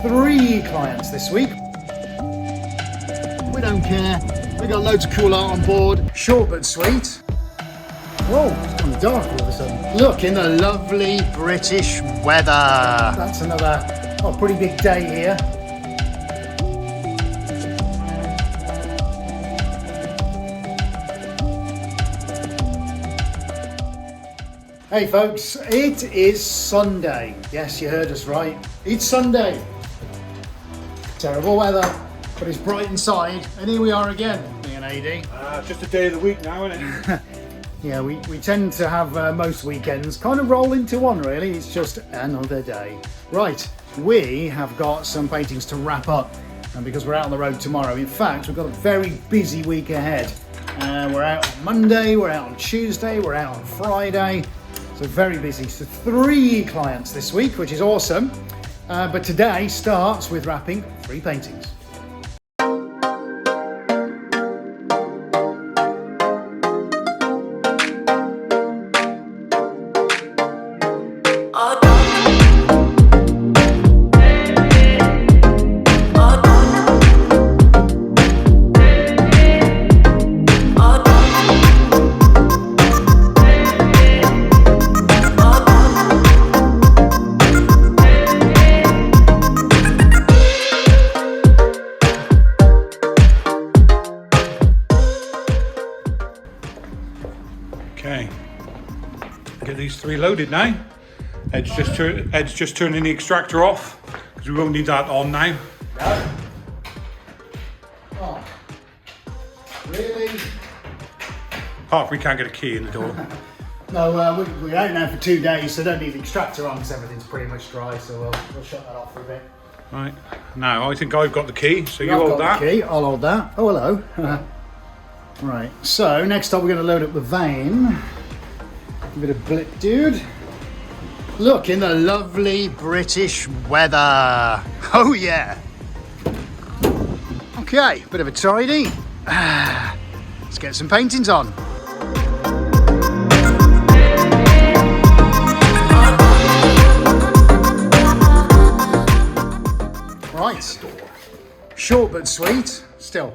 3 clients this week. We don't care. We got loads of cool art on board. Short but sweet. Whoa, it's gone dark all of a sudden. Look, in the lovely British weather. That's another pretty big day here. Hey folks, it is Sunday. Yes, you heard us right. It's Sunday. Terrible weather, but it's bright inside. And here we are again, me and AD. Just a day of the week now, isn't it? Yeah, we tend to have most weekends kind of roll into one, really. It's just another day. Right, we have got some paintings to wrap up. And because we're out on the road tomorrow, in fact, we've got a very busy week ahead. We're out on Monday, we're out on Tuesday, we're out on Friday. So very busy. So 3 clients this week, which is awesome. But today starts with wrapping 3 paintings. Okay, get these 3 loaded now. Ed's just turning the extractor off because we won't need that on now. No. Oh, really? Apart from we can't get a key in the door. No, we're out now for 2 days, so don't need the extractor on because everything's pretty much dry. So we'll shut that off for a bit. Right, now I think I've got the key, so you I've hold got that. the key. I'll hold that. Oh, hello. Right, so next up we're going to load up the vein. Give it a blip, dude. Look, in the lovely British weather. Oh yeah. Okay, bit of a tidy. Let's get some paintings on. Right, short but sweet, still.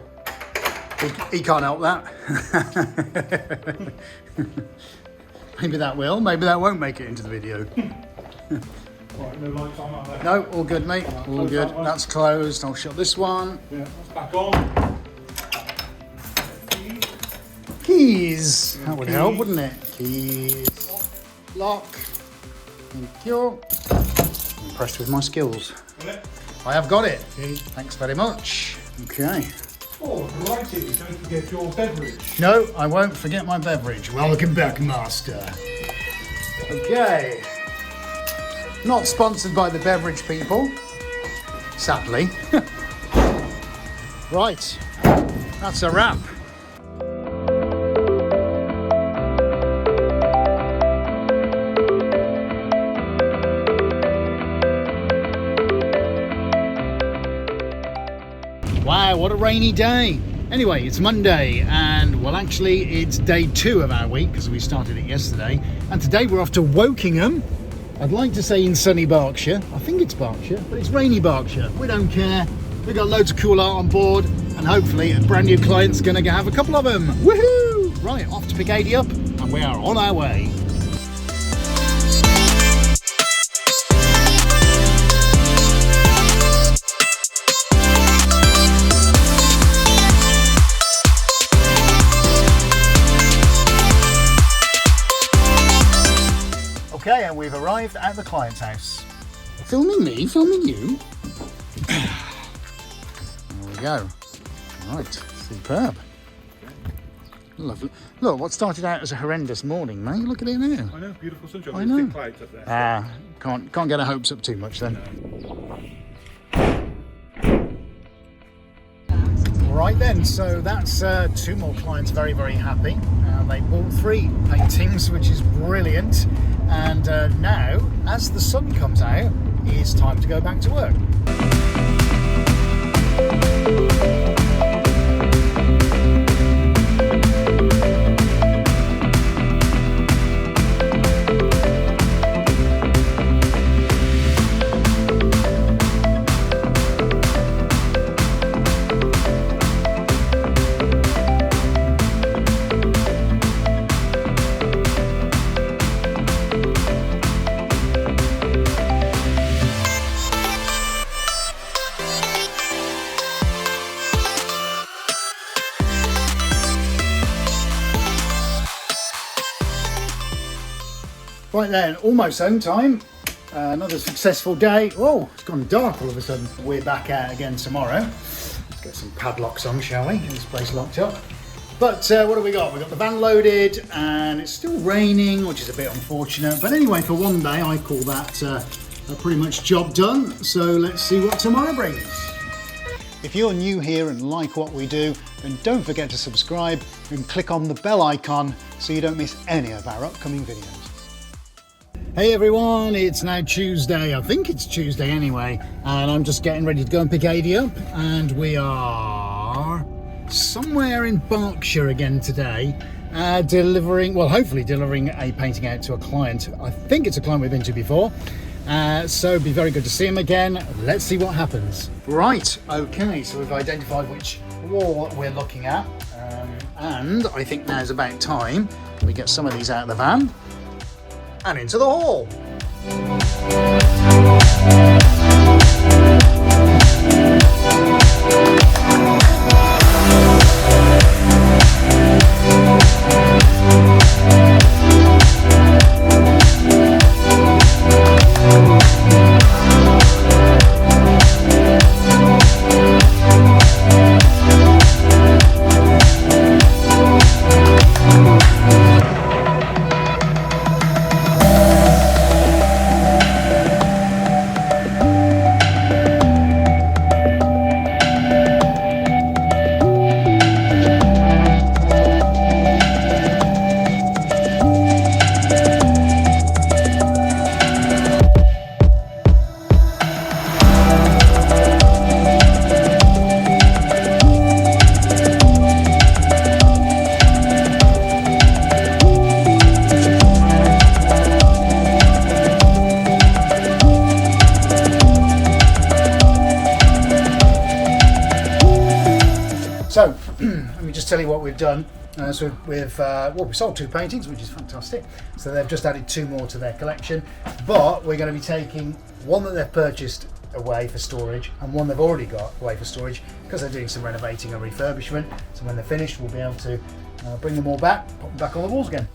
He can't help that. Maybe that will, maybe that won't make it into the video. Right, no lights on that there. No, all good, mate. All good. That That's closed. I'll shut this one. Yeah, that's back on. Keys. That would help, wouldn't it? Keys. Lock. Thank you. I'm impressed with my skills. I have got it. Okay. Thanks very much. Okay. Oh, righty, don't forget your beverage. No, I won't forget my beverage. Welcome back, master. Okay. Not sponsored by the beverage people, sadly. Right, that's a wrap. Wow, what a rainy day. Anyway, it's Monday and, well, actually it's day 2 of our week because we started it yesterday. And today we're off to Wokingham. I'd like to say in sunny Berkshire. I think it's Berkshire, but it's rainy Berkshire. We don't care. We've got loads of cool art on board and hopefully a brand new client's going to have a couple of them. Woohoo! Right, off to pick AD up and we are on our way. Okay, and we've arrived at the client's house. Filming me? Filming you? There we go. Right, superb. Lovely. Look, what started out as a horrendous morning, mate. Look at it now. I know, beautiful sunshine. I There's know. thick clouds up there. Can't get our hopes up too much then. Right then, so that's 2 more clients very, very happy. They bought 3 paintings, which is brilliant. And now, as the sun comes out, it's time to go back to work. Right then, almost home time. Another successful day. Oh, it's gone dark all of a sudden. We're back out again tomorrow. Let's get some padlocks on, shall we? Get this place locked up. But what have we got? We've got the van loaded and it's still raining, which is a bit unfortunate. But anyway, for one day, I call that a pretty much job done. So let's see what tomorrow brings. If you're new here and like what we do, then don't forget to subscribe and click on the bell icon so you don't miss any of our upcoming videos. Hey everyone, it's now Tuesday. I think it's Tuesday anyway, and I'm just getting ready to go and pick Adi up, and we are somewhere in Berkshire again today, hopefully delivering a painting out to a client. I think it's a client we've been to before, so it'd be very good to see him again. Let's see what happens. Right, okay, so we've identified which wall we're looking at, and I think now's about time we get some of these out of the van and into the hall. So, let me just tell you what we've done. So we sold 2 paintings, which is fantastic. So they've just added 2 more to their collection. But we're going to be taking one that they've purchased away for storage and one they've already got away for storage because they're doing some renovating and refurbishment. So when they're finished, we'll be able to bring them all back, put them back on the walls again.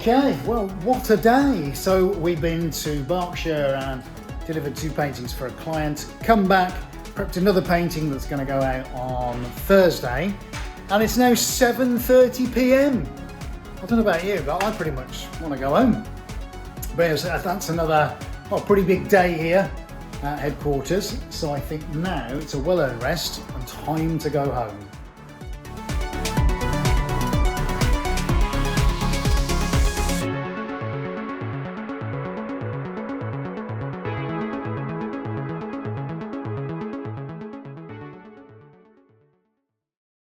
Okay, well, what a day. So we've been to Berkshire and delivered 2 paintings for a client, come back, prepped another painting that's going to go out on Thursday, and it's now 7:30 p.m. I don't know about you, but I pretty much want to go home. But yes, that's another pretty big day here at headquarters, so I think now it's a well-earned rest and time to go home.